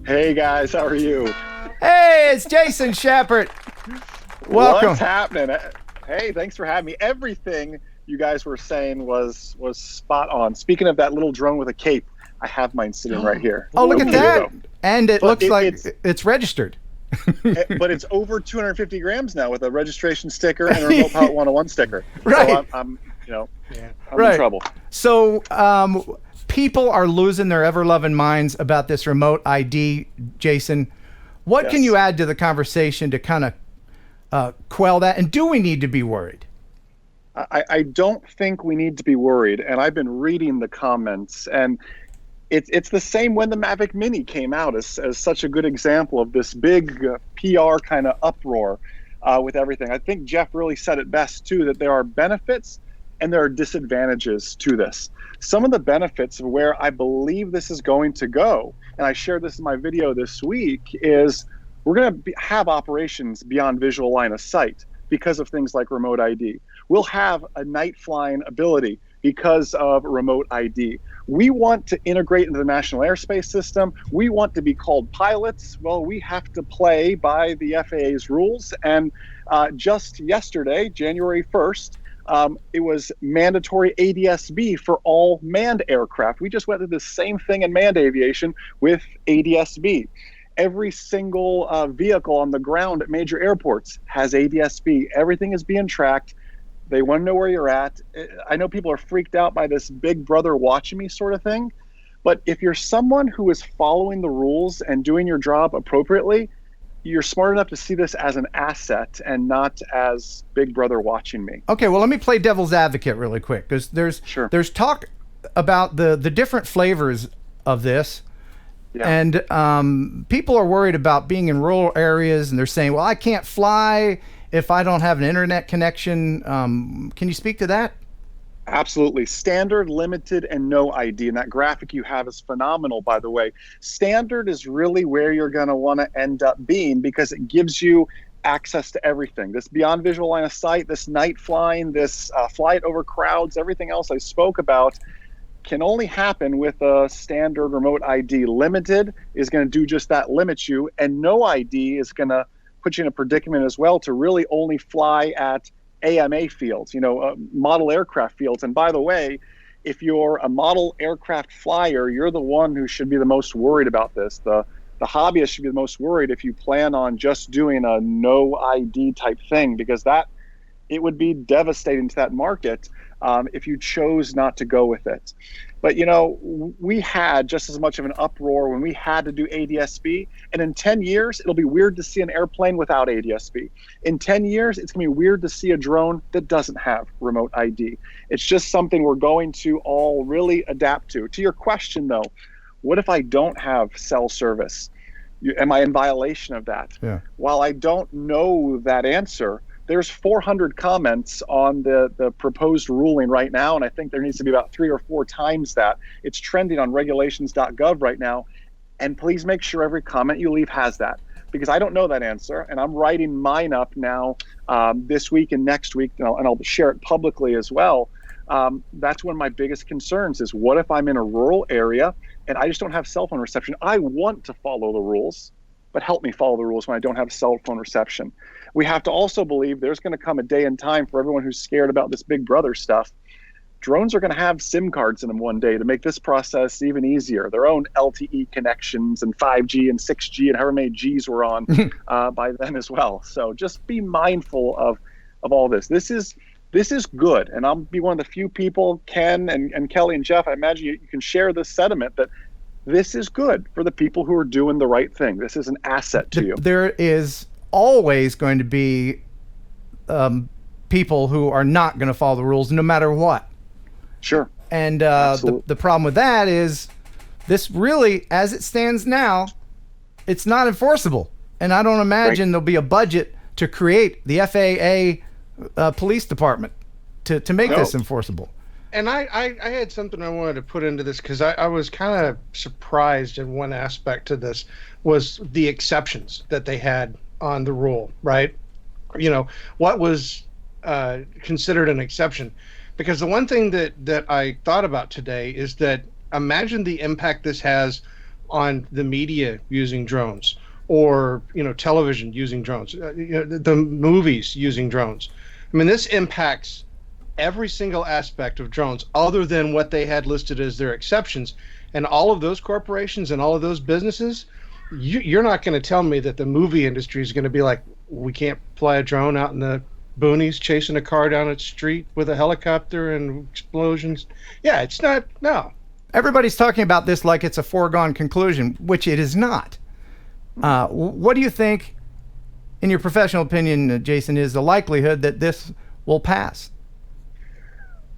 Hey guys, how are you? Hey, it's Jason Schappert. Welcome. What's happening? Hey, thanks for having me. Everything you guys were saying was spot on. Speaking of that little drone with a cape, I have mine sitting right here. Oh, look at Okay, that. though. And it But looks like it's registered. But it's over 250 grams now with a registration sticker and a Remote Pilot 101 sticker. Right. So I'm Right. in trouble. So people are losing their ever-loving minds about this remote ID, Jason. What can Yes. you add to the conversation to kind of quell that? And do we need to be worried? I don't think we need to be worried. And I've been reading the comments, and it's the same when the Mavic Mini came out as such a good example of this big PR kind of uproar with everything. I think Jeff really said it best too, that there are benefits and there are disadvantages to this. Some of the benefits of where I believe this is going to go, and I shared this in my video this week, is we're going to have operations beyond visual line of sight because of things like remote ID. We'll have a night flying ability because of remote ID. We want to integrate into the National Airspace System. We want to be called pilots. Well, we have to play by the FAA's rules. And just yesterday, January 1st, it was mandatory ADS-B for all manned aircraft. We just went through the same thing in manned aviation with ADS-B. Every single vehicle on the ground at major airports has ADS-B. Everything is being tracked. They want to know where you're at. I know people are freaked out by this big brother watching me sort of thing, but if you're someone who is following the rules and doing your job appropriately, you're smart enough to see this as an asset and not as big brother watching me. Okay, well, let me play devil's advocate really quick, because there's talk about the different flavors of this. Yeah. And people are worried about being in rural areas, and they're saying, well, I can't fly if I don't have an internet connection. Can you speak to that? Absolutely. Standard, limited, and no ID. And that graphic you have is phenomenal, by the way. Standard is really where you're going to want to end up being because it gives you access to everything. This beyond visual line of sight, this night flying, this flight over crowds, everything else I spoke about can only happen with a standard remote ID. Limited is going to do just that, limit you. And no ID is going to put you in a predicament as well to really only fly at AMA fields, model aircraft fields. And by the way, if you're a model aircraft flyer, you're the one who should be the most worried about this. The hobbyist should be the most worried if you plan on just doing a no ID type thing, because it would be devastating to that market if you chose not to go with it. But, we had just as much of an uproar when we had to do ADS-B. And in 10 years, it'll be weird to see an airplane without ADS-B. In 10 years, it's going to be weird to see a drone that doesn't have remote ID. It's just something we're going to all really adapt to. To your question, though, what if I don't have cell service? Am I in violation of that? Yeah. While I don't know that answer, there's 400 comments on the proposed ruling right now, and I think there needs to be about 3 or 4 times that. It's trending on regulations.gov right now, and please make sure every comment you leave has that, because I don't know that answer, and I'm writing mine up now this week and next week, and I'll share it publicly as well. That's one of my biggest concerns is, what if I'm in a rural area and I just don't have cell phone reception? I want to follow the rules, but help me follow the rules when I don't have cell phone reception. We have to also believe there's going to come a day and time for everyone who's scared about this big brother stuff. Drones are going to have SIM cards in them one day to make this process even easier. Their own LTE connections and 5G and 6G and however many Gs we're on by then as well. So just be mindful of all this. This is good. And I'll be one of the few people, Ken and Kelly and Jeff, I imagine you can share this sentiment that this is good for the people who are doing the right thing. This is an asset to you. There is always going to be people who are not going to follow the rules no matter what. Sure. And the problem with that is this really, as it stands now, it's not enforceable. And I don't imagine there'll be a budget to create the FAA police department to make this enforceable. And I had something I wanted to put into this, because I was kind of surprised in one aspect to this was the exceptions that they had on the rule, right? What was considered an exception. Because the one thing that I thought about today is that imagine the impact this has on the media using drones, or television using drones, the movies using drones. I mean, this impacts every single aspect of drones other than what they had listed as their exceptions. And all of those corporations and all of those businesses, you're not going to tell me that the movie industry is going to be like, we can't fly a drone out in the boonies chasing a car down a street with a helicopter and explosions. Yeah, it's not. No. Everybody's talking about this like it's a foregone conclusion, which it is not. What do you think, in your professional opinion, Jason, is the likelihood that this will pass?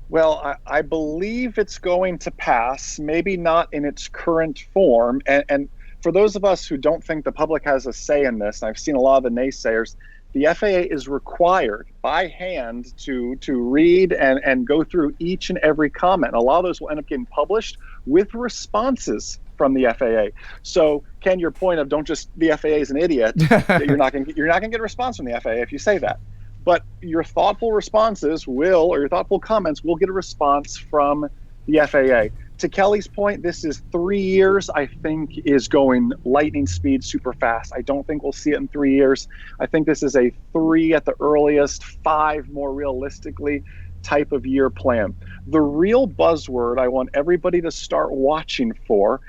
Well, I believe it's going to pass, maybe not in its current form. And for those of us who don't think the public has a say in this, and I've seen a lot of the naysayers, the FAA is required by hand to read and go through each and every comment. A lot of those will end up getting published with responses from the FAA. So, Ken, your point of don't just, the FAA is an idiot, that you're not going to get a response from the FAA if you say that. But your thoughtful responses will, or your thoughtful comments will get a response from the FAA. To Kelly's point, this is 3 years, I think, is going lightning speed, super fast. I don't think we'll see it in 3 years. I think this is a 3 at the earliest, 5 more realistically type of year plan. The real buzzword I want everybody to start watching for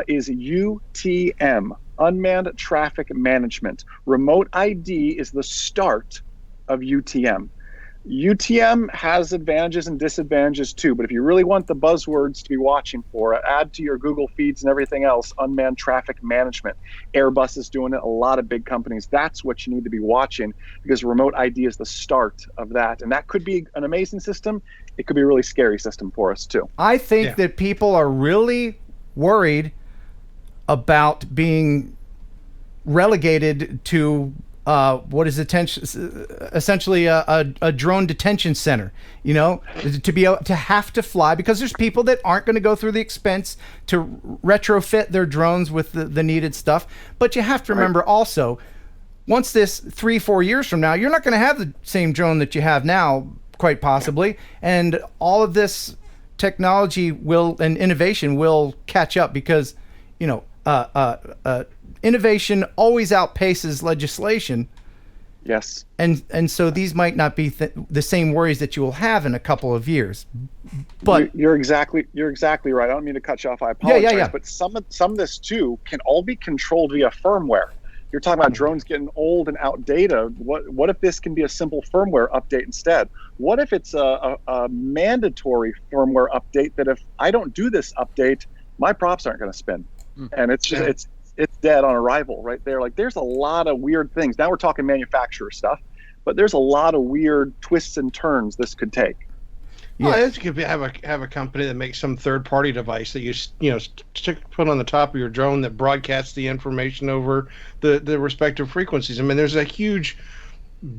is UTM, Unmanned Traffic Management. Remote ID is the start of UTM. UTM has advantages and disadvantages too, but if you really want the buzzwords to be watching for, add to your Google feeds and everything else, unmanned traffic management. Airbus is doing it, a lot of big companies. That's what you need to be watching, because remote ID is the start of that. And that could be an amazing system. It could be a really scary system for us too. I think that people are really worried about being relegated to what is essentially a drone detention center, to be able to have to fly, because there's people that aren't going to go through the expense to retrofit their drones with the needed stuff. But you have to remember also, once this 3-4 years from now, you're not going to have the same drone that you have now, quite possibly. And all of this technology and innovation will catch up, because, innovation always outpaces legislation. Yes. And so these might not be the same worries that you will have in a couple of years. But you're exactly right. I don't mean to cut you off. I apologize. Yeah. But some of this too can all be controlled via firmware. You're talking about drones getting old and outdated. What if this can be a simple firmware update instead? What if it's a mandatory firmware update that if I don't do this update, my props aren't going to spin? And it's just, it's dead on arrival right there. Like, there's a lot of weird things. Now we're talking manufacturer stuff, but there's a lot of weird twists and turns this could take. Yeah, well, it could have a company that makes some third-party device that you put on the top of your drone that broadcasts the information over the respective frequencies. I mean, there's a huge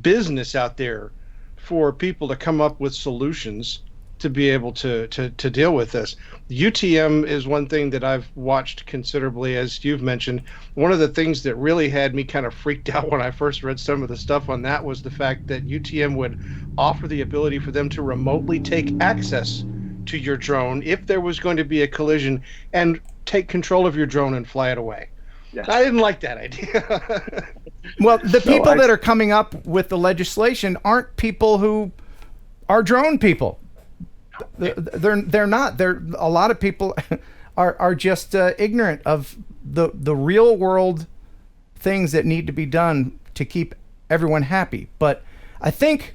business out there for people to come up with solutions to be able to deal with this. UTM is one thing that I've watched considerably, as you've mentioned. One of the things that really had me kind of freaked out when I first read some of the stuff on that was the fact that UTM would offer the ability for them to remotely take access to your drone if there was going to be a collision, and take control of your drone and fly it away. Yes. I didn't like that idea. Well, the people that are coming up with the legislation aren't people who are drone people. They're not. A lot of people are just ignorant of the real world things that need to be done to keep everyone happy. But I think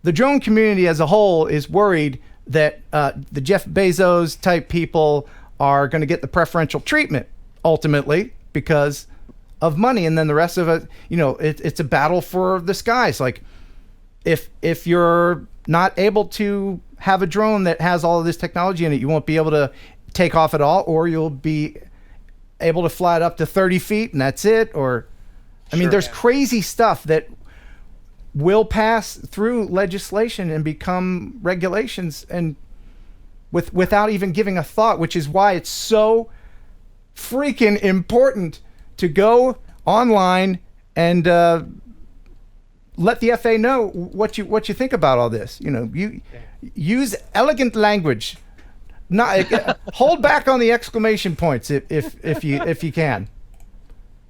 the drone community as a whole is worried that the Jeff Bezos type people are going to get the preferential treatment ultimately because of money, and then the rest of it, it's a battle for the skies. Like, if you're not able to have a drone that has all of this technology in it, you won't be able to take off at all, or you'll be able to fly it up to 30 feet and that's it. Or, I mean, there's crazy stuff that will pass through legislation and become regulations, and without even giving a thought, which is why it's so freaking important to go online and let the FAA know what you think about all this. You use elegant language. hold back on the exclamation points if you can.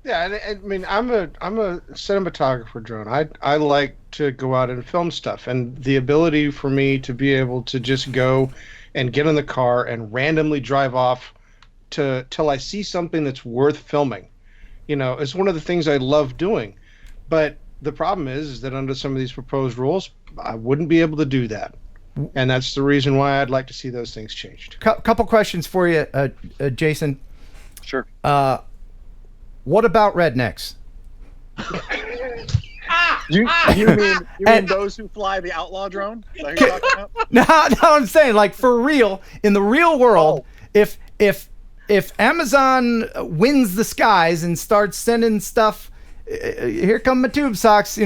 Yeah, I mean, I'm a cinematographer, drone. I like to go out and film stuff, and the ability for me to be able to just go and get in the car and randomly drive off till I see something that's worth filming, is one of the things I love doing. But the problem is that under some of these proposed rules, I wouldn't be able to do that. And that's the reason why I'd like to see those things changed. Couple questions for you, Jason. Sure. What about rednecks? You mean those who fly the outlaw drone? Is that who you're talking about? No, I'm saying, like, for real, in the real world, if Amazon wins the skies and starts sending stuff, here come my tube socks,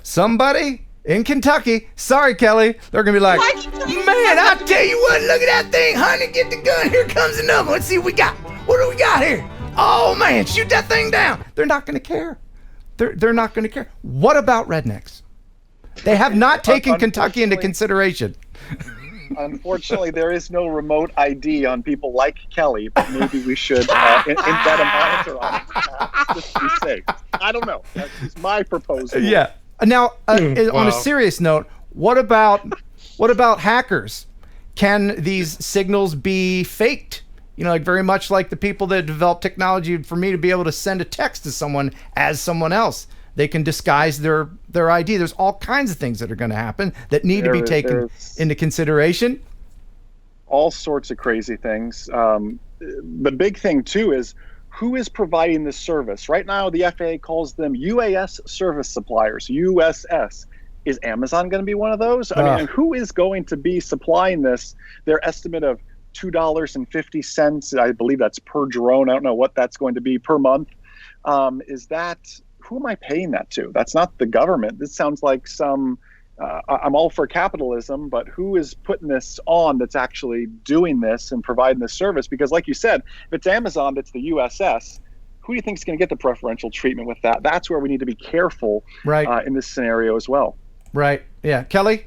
somebody in Kentucky, sorry, Kelly, they're gonna be like, man, I tell you what, look at that thing, honey, get the gun, here comes another one. Let's see what we got. What do we got here? Oh man, shoot that thing down. They're not gonna care. They're not gonna care. What about rednecks? They have not taken Kentucky into consideration. Unfortunately, there is no remote ID on people like Kelly, but maybe we should embed a monitor on it just to be safe. I don't know. That's my proposal. Yeah. Now, on a serious note, what about hackers? Can these signals be faked? Like very much like the people that develop technology for me to be able to send a text to someone as someone else. They can disguise their ID. There's all kinds of things that are going to happen that need to be taken into consideration. All sorts of crazy things. The big thing, too, is who is providing this service? Right now, the FAA calls them UAS service suppliers, USS. Is Amazon going to be one of those? I mean, who is going to be supplying this? Their estimate of $2.50, I believe that's per drone. I don't know what that's going to be per month. Who am I paying that to? That's not the government. This sounds like I'm all for capitalism, but who is putting this on that's actually doing this and providing this service? Because like you said, if it's Amazon, that's the USS, who do you think is going to get the preferential treatment with that? That's where we need to be careful in this scenario as well. Right. Yeah. Kelly?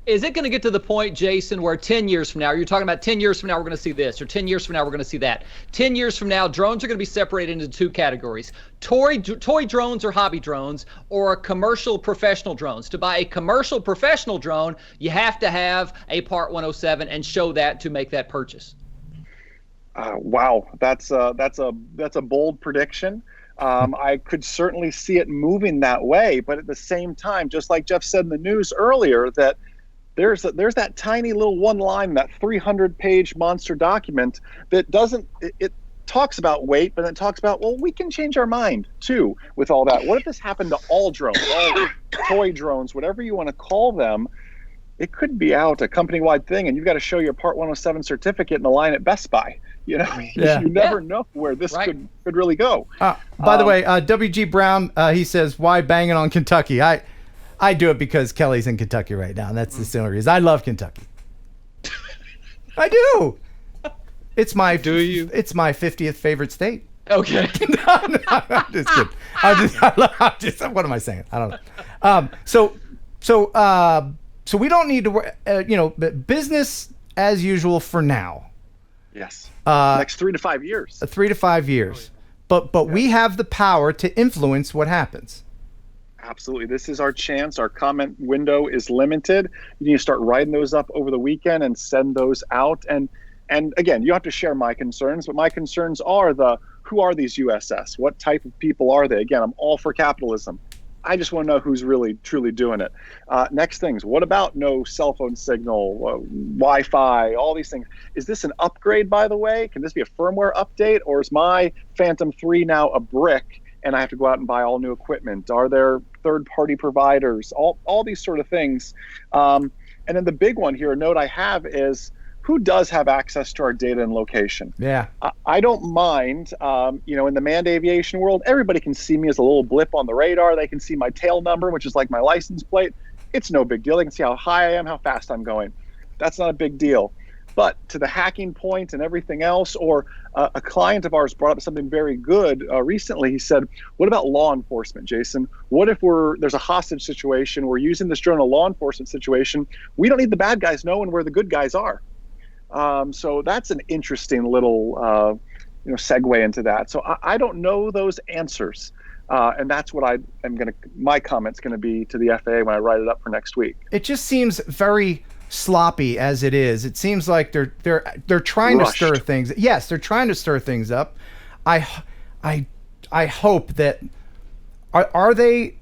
Is it going to get to the point, Jason, where 10 years from now, you're talking about 10 years from now, we're going to see this, or 10 years from now, we're going to see that. 10 years from now, drones are going to be separated into two categories, toy drones or hobby drones, or commercial professional drones. To buy a commercial professional drone, you have to have a Part 107 and show that to make that purchase. Wow, that's a bold prediction. I could certainly see it moving that way, but at the same time, just like Jeff said in the news earlier, that there's that tiny little one line, that 300-page monster document that it talks about weight, but then it talks about, well, we can change our mind too with all that. What if this happened to all drones, all toy drones, whatever you want to call them? It could be out a company-wide thing, and you've got to show your Part 107 certificate in the line at Best Buy. You never know where this could really go. By the way, WG Brown, he says, why banging on Kentucky? I do it because Kelly's in Kentucky right now, and that's the only reason. I love Kentucky. I do. It's my 50th favorite state. Okay. no, I'm just kidding. I'm just what am I saying? I don't know. So we don't need to worry, business as usual for now. Yes. Next 3 to 5 years. 3 to 5 years. But we have the power to influence what happens. Absolutely. This is our chance. Our comment window is limited. You need to start writing those up over the weekend and send those out. And again, you have to share my concerns, but my concerns are who are these USS? What type of people are they? Again, I'm all for capitalism. I just want to know who's really, truly doing it. Next things, what about no cell phone signal, Wi-Fi, all these things? Is this an upgrade, by the way? Can this be a firmware update? Or is my Phantom 3 now a brick and I have to go out and buy all new equipment? Are there third-party providers? All these sort of things. And then the big one here, a note I have is, who does have access to our data and location? Yeah. I don't mind, in the manned aviation world, everybody can see me as a little blip on the radar. They can see my tail number, which is like my license plate. It's no big deal. They can see how high I am, how fast I'm going. That's not a big deal. But to the hacking point and everything else, or a client of ours brought up something very good recently. He said, what about law enforcement, Jason? What if there's a hostage situation, we're using this drone in a law enforcement situation, we don't need the bad guys knowing where the good guys are. So that's an interesting little segue into that. So I don't know those answers. And that's what my comment's going to be to the FAA when I write it up for next week. It just seems very sloppy as it is. It seems like they're trying Rushed. to stir things. Yes, they're trying to stir things up. I hope that are they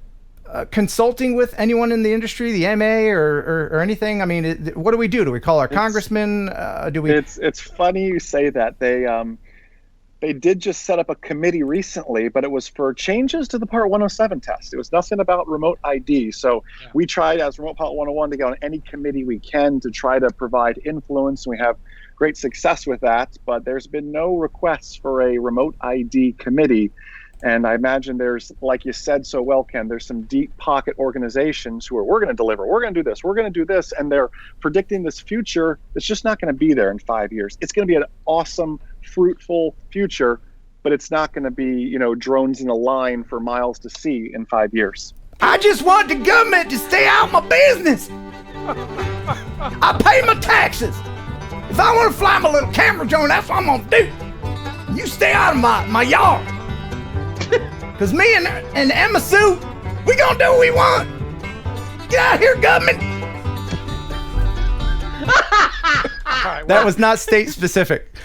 consulting with anyone in the industry, the MA or anything? I mean, what do we do? Do we call our congressman? Do we? It's funny you say that. They did just set up a committee recently, but it was for changes to the Part 107 test. It was nothing about remote ID. So we tried as Remote Pilot 101 to get on any committee we can to try to provide influence. We have great success with that, but there's been no requests for a remote ID committee. And I imagine there's, like you said so well, Ken, there's some deep pocket organizations who are, we're going to deliver, we're going to do this, we're going to do this. And they're predicting this future that's just not going to be there in 5 years. It's going to be an awesome, fruitful future, but it's not going to be, drones in a line for miles to see in 5 years. I just want the government to stay out of my business. I pay my taxes. If I want to fly my little camera drone, that's what I'm going to do. You stay out of my yard. Because me and Emma Sue, we going to do what we want. Get out of here, government. That was not state specific.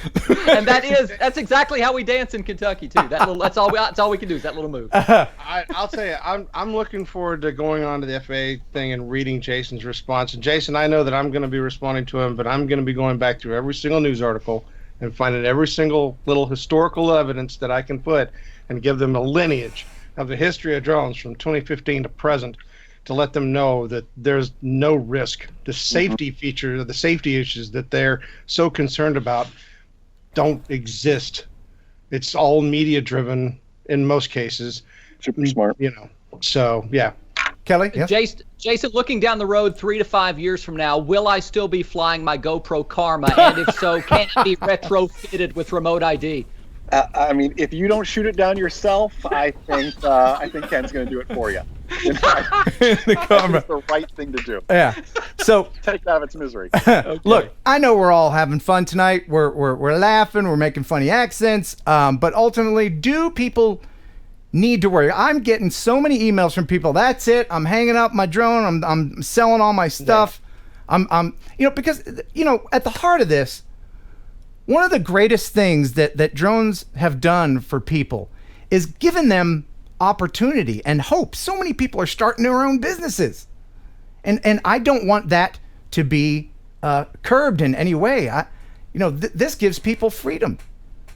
And that's exactly how we dance in Kentucky too. That's all we can do is that little move. I'll tell you, I'm looking forward to going on to the FAA thing and reading Jason's response. And Jason, I know that I'm going to be responding to him, but I'm going to be going back through every single news article and finding every single little historical evidence that I can put and give them a lineage of the history of drones from 2015 to present, to let them know that there's no risk. The safety feature, the safety issues that they're so concerned about don't exist. It's all media driven in most cases. Super smart. So yeah. Kelly? Yeah. Jason, looking down the road 3 to 5 years from now, will I still be flying my GoPro Karma? And if so, can it be retrofitted with remote ID? I mean, if you don't shoot it down yourself, I think Ken's going to do it for you. The Karma. It's the right thing to do. Yeah. So take it out of its misery. Okay. Look, I know we're all having fun tonight. We're laughing. We're making funny accents. But ultimately, do people need to worry? I'm getting so many emails from people. That's it. I'm hanging up my drone. I'm selling all my stuff. Yeah. Because at the heart of this, one of the greatest things that drones have done for people is given them opportunity and hope. So many people are starting their own businesses. And I don't want that to be curbed in any way. This gives people freedom.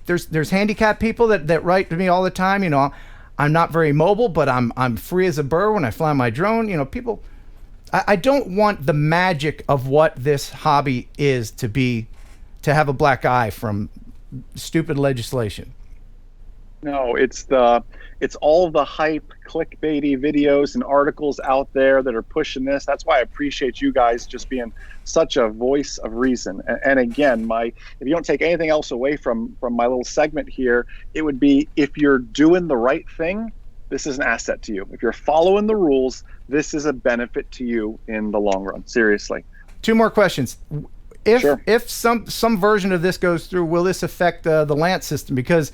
There's handicapped people that write to me all the time. I'm not very mobile, but I'm free as a bird when I fly my drone. People, I don't want the magic of what this hobby is to have a black eye from stupid legislation. No, it's all the hype, clickbaity videos and articles out there that are pushing this. That's why I appreciate you guys just being such a voice of reason. And again, if you don't take anything else away from my little segment here, it would be, if you're doing the right thing, this is an asset to you. If you're following the rules, this is a benefit to you in the long run. Seriously. 2 more questions. If some version of this goes through, will this affect the Lance system? Because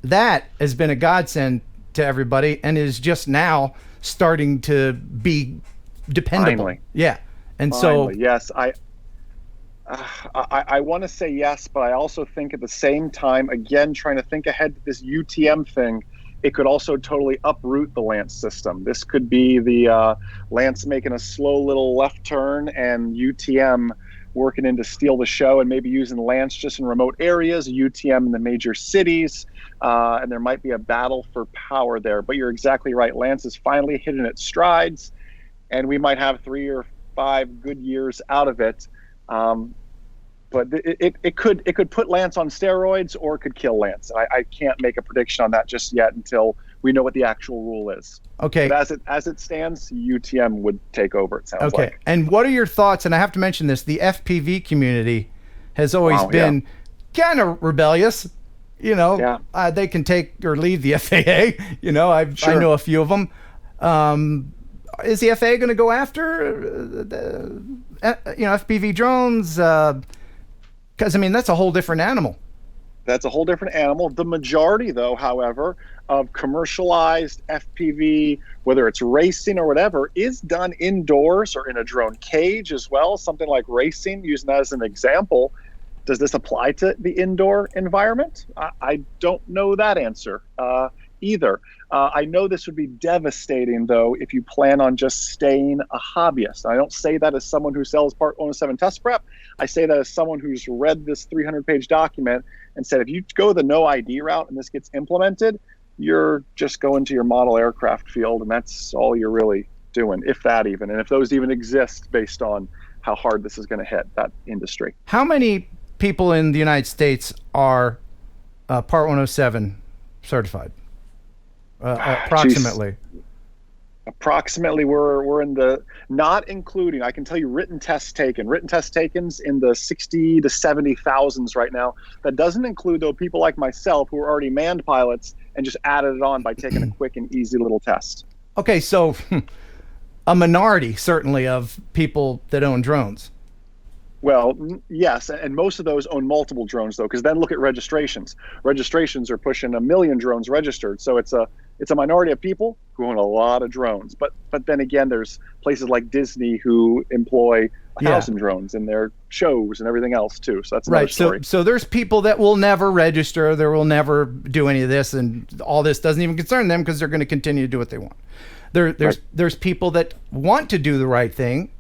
that has been a godsend to everybody and is just now starting to be dependable. Finally. Yeah. And Finally. So yes, I want to say yes, but I also think at the same time, again, trying to think ahead to this UTM thing, it could also totally uproot the Lance system. This could be the Lance making a slow little left turn and UTM working in to steal the show, and maybe using Lance just in remote areas, UTM in the major cities, and there might be a battle for power there. But you're exactly right. Lance is finally hitting its strides, and we might have 3 or 5 good years out of it. But it could put Lance on steroids, or it could kill Lance. I can't make a prediction on that just yet until we know what the actual rule is. Okay. But as it stands, UTM would take over, it sounds like. And what are your thoughts? And I have to mention this: the FPV community has always been kind of rebellious. They can take or leave the FAA. I know a few of them. Is the FAA going to go after FPV drones? Because, I mean, that's a whole different animal. That's a whole different animal. The majority, though, however, of commercialized FPV, whether it's racing or whatever, is done indoors or in a drone cage as well. Something like racing, using that as an example. Does this apply to the indoor environment? I don't know that answer either. I know this would be devastating, though, if you plan on just staying a hobbyist. I don't say that as someone who sells Part 107 test prep. I say that as someone who's read this 300-page document and said, if you go the no ID route and this gets implemented, you're just going to your model aircraft field, and that's all you're really doing, if that even, and if those even exist based on how hard this is going to hit that industry. How many people in the United States are Part 107 certified? Approximately. Approximately, we're in the, not including, I can tell you written tests takens in the 60 to 70 thousands right now. That doesn't include, though, people like myself who are already manned pilots and just added it on by taking a quick and easy little test. Okay, so a minority, certainly, of people that own drones. Well, yes, and most of those own multiple drones, though, because then look at registrations. Registrations are pushing 1 million drones registered, so it's a minority of people who own a lot of drones. But then again, there's places like Disney who employ 1,000 drones in their shows and everything else too. So that's another story. So there's people that will never register, they will never do any of this, and all this doesn't even concern them because they're going to continue to do what they want. There's people that want to do the right thing,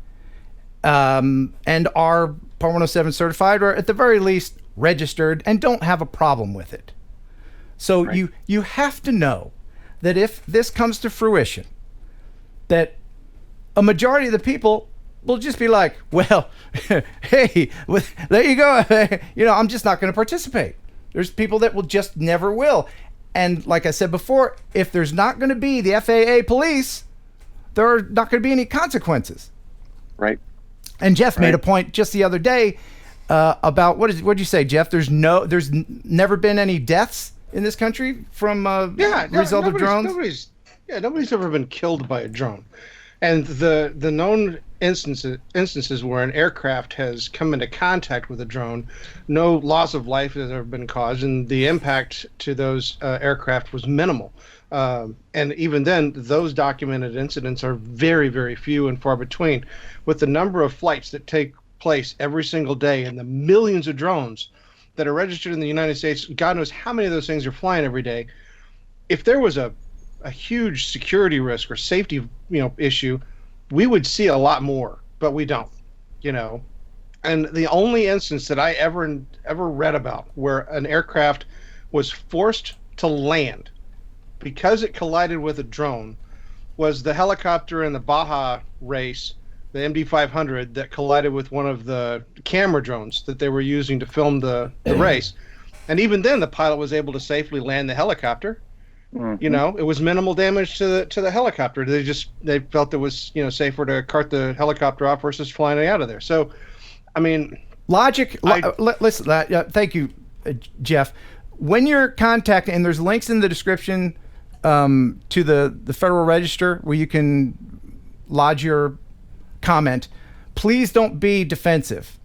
and are Part 107 certified, or at the very least registered, and don't have a problem with it. So you have to know that if this comes to fruition, that a majority of the people will just be like, well, hey, there you go. I'm just not going to participate. There's people that will just never will. And like I said before, if there's not going to be the FAA police, there are not going to be any consequences. Right. And Jeff made a point just the other day about, what did you say, Jeff? There's never been any deaths in this country from result of drones? Nobody's ever been killed by a drone. And the known instances where an aircraft has come into contact with a drone, no loss of life has ever been caused, and the impact to those aircraft was minimal. And even then, those documented incidents are very, very few and far between. With the number of flights that take place every single day and the millions of drones that are registered in the United States, God knows how many of those things are flying every day. If there was a huge security risk or safety issue, we would see a lot more, but we don't. And the only instance that I ever read about where an aircraft was forced to land because it collided with a drone was the helicopter in the Baja race, the MD-500, that collided with one of the camera drones that they were using to film the race. And even then, the pilot was able to safely land the helicopter. Mm-hmm. It was minimal damage to the helicopter. They felt it was safer to cart the helicopter off versus flying it out of there. So, I mean, listen. Thank you, Jeff. When you're contacting, and there's links in the description to the Federal Register where you can lodge your comment. Please don't be defensive.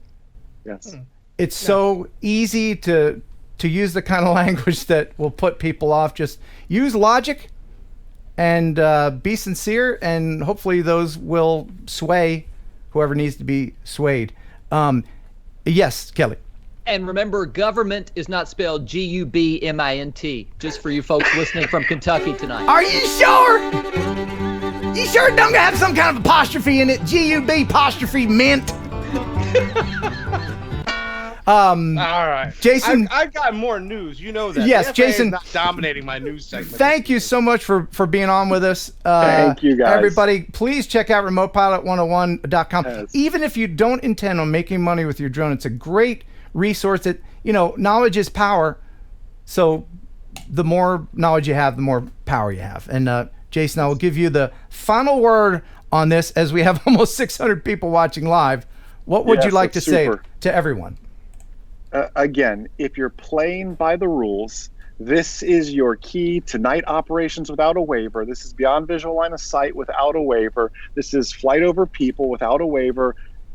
Yes, it's so easy to use the kind of language that will put people off. Just use logic and be sincere, and hopefully those will sway whoever needs to be swayed. Yes, Kelly. And remember, government is not spelled G-U-B-M-I-N-T, just for you folks listening from Kentucky tonight. Are you sure? You sure it don't have some kind of apostrophe in it? G-U-B apostrophe mint. All right, Jason. I've got more news. You know that. Yes, the FAA Jason. is not dominating my news segment. Thank you so much for being on with us. Thank you, guys. Everybody, please check out remotepilot101.com. Yes. Even if you don't intend on making money with your drone, it's a great resource. That knowledge is power. So the more knowledge you have, the more power you have. And Jason, I will give you the final word on this, as we have almost 600 people watching live. What would you like to say to everyone? Again, if you're playing by the rules, this is your key to night operations without a waiver. This is beyond visual line of sight without a waiver. This is flight over people without a waiver.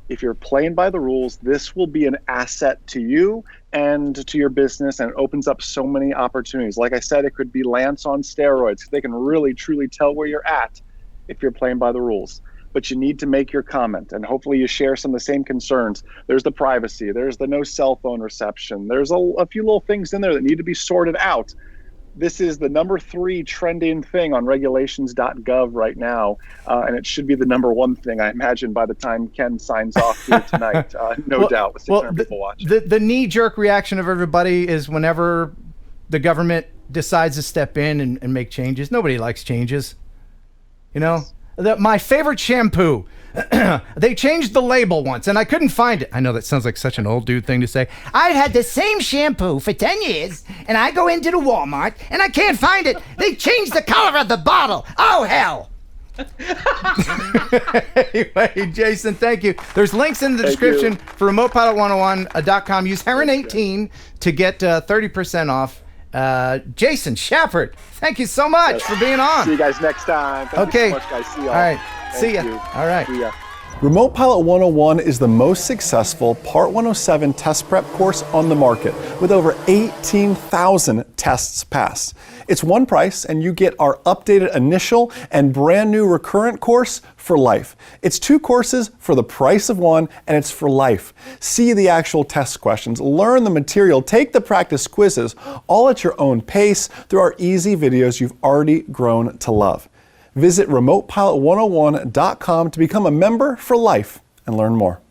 If you're playing by the rules, this will be an asset to you and to your business, and it opens up so many opportunities. Like I said, it could be Lance on steroids. They can really, truly tell where you're at if you're playing by the rules. But you need to make your comment, and hopefully you share some of the same concerns. There's the privacy, there's the no cell phone reception, there's a few little things in there that need to be sorted out. This is the number 3 trending thing on regulations.gov right now, and it should be the number 1 thing, I imagine, by the time Ken signs off here tonight. No doubt, with 600 people watching. The knee-jerk reaction of everybody is whenever the government decides to step in and make changes. Nobody likes changes. You know, my favorite shampoo, they changed the label once, and I couldn't find it. I know that sounds like such an old dude thing to say. I've had the same shampoo for 10 years, and I go into the Walmart, and I can't find it. They changed the color of the bottle. Oh, hell. Anyway, Jason, thank you. There's links in the description for remotepilot101.com. Use Heron18 to get 30% off. Jason Schappert, thank you so much for being on. See you guys next time. Thank you so much, guys. See y'all. All right. See ya. All right. See ya. Remote Pilot 101 is the most successful Part 107 test prep course on the market, with over 18,000 tests passed. It's one price, and you get our updated initial and brand new recurrent course for life. It's 2 courses for the price of one, and it's for life. See the actual test questions, learn the material, take the practice quizzes, all at your own pace through our easy videos you've already grown to love. Visit remotepilot101.com to become a member for life and learn more.